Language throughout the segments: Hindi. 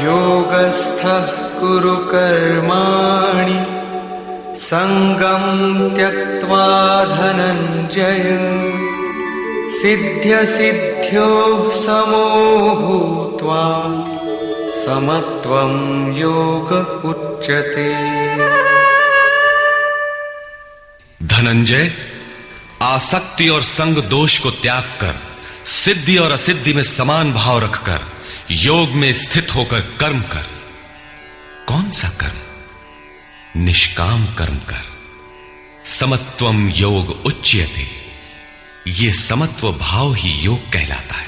योगस्थः कुरु कर्माणि संगं त्यक्त्वा धनञ्जय सिद्ध्यसिद्ध्योः समो भूत्वा समत्वं योग उच्यते। धनंजय, आसक्ति और संग दोष को त्याग कर सिद्धि और असिद्धि में समान भाव रखकर योग में स्थित होकर कर्म कर। कौन सा कर्म? निष्काम कर्म कर। समत्वम योग उच्यते। ये समत्व भाव ही योग कहलाता है।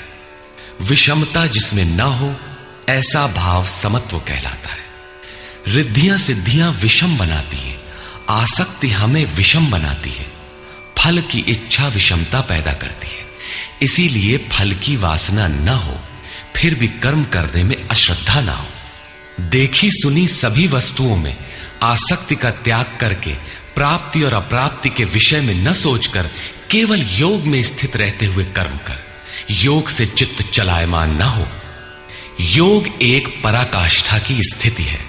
विषमता जिसमें ना हो ऐसा भाव समत्व कहलाता है। रिद्धियां सिद्धियां विषम बनाती है, आसक्ति हमें विषम बनाती है, फल की इच्छा विषमता पैदा करती है। इसीलिए फल की वासना न हो फिर भी कर्म करने में अश्रद्धा ना हो। देखी सुनी सभी वस्तुओं में आसक्ति का त्याग करके प्राप्ति और अप्राप्ति के विषय में न सोचकर केवल योग में स्थित रहते हुए कर्म कर। योग से चित्त चलायमान न हो। योग एक पराकाष्ठा की स्थिति है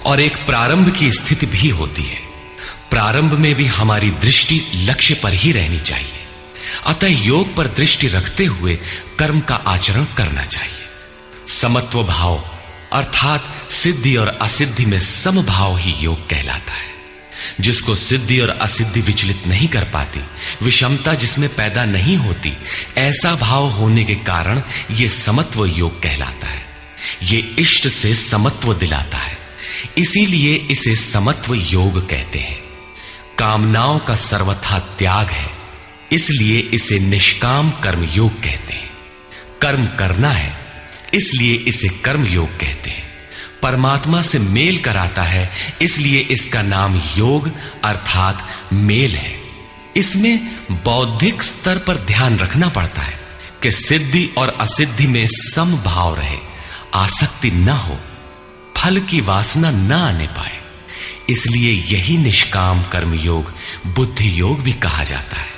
और एक प्रारंभ की स्थिति भी होती है। प्रारंभ में भी हमारी दृष्टि लक्ष्य पर ही रहनी चाहिए। अतः योग पर दृष्टि रखते हुए कर्म का आचरण करना चाहिए। समत्व भाव अर्थात सिद्धि और असिद्धि में समभाव ही योग कहलाता है। जिसको सिद्धि और असिद्धि विचलित नहीं कर पाती, विषमता जिसमें पैदा नहीं होती, ऐसा भाव होने के कारण यह समत्व योग कहलाता है। यह इष्ट से समत्व दिलाता है, इसीलिए इसे समत्व योग कहते हैं। कामनाओं का सर्वथा त्याग है, इसलिए इसे निष्काम कर्म योग कहते हैं। कर्म करना है, इसलिए इसे कर्म योग कहते हैं। परमात्मा से मेल कराता है, इसलिए इसका नाम योग अर्थात मेल है। इसमें बौद्धिक स्तर पर ध्यान रखना पड़ता है कि सिद्धि और असिद्धि में समभाव रहे, आसक्ति न हो, फल की वासना न आने पाए। इसलिए यही निष्काम कर्म योग बुद्धि योग भी कहा जाता है।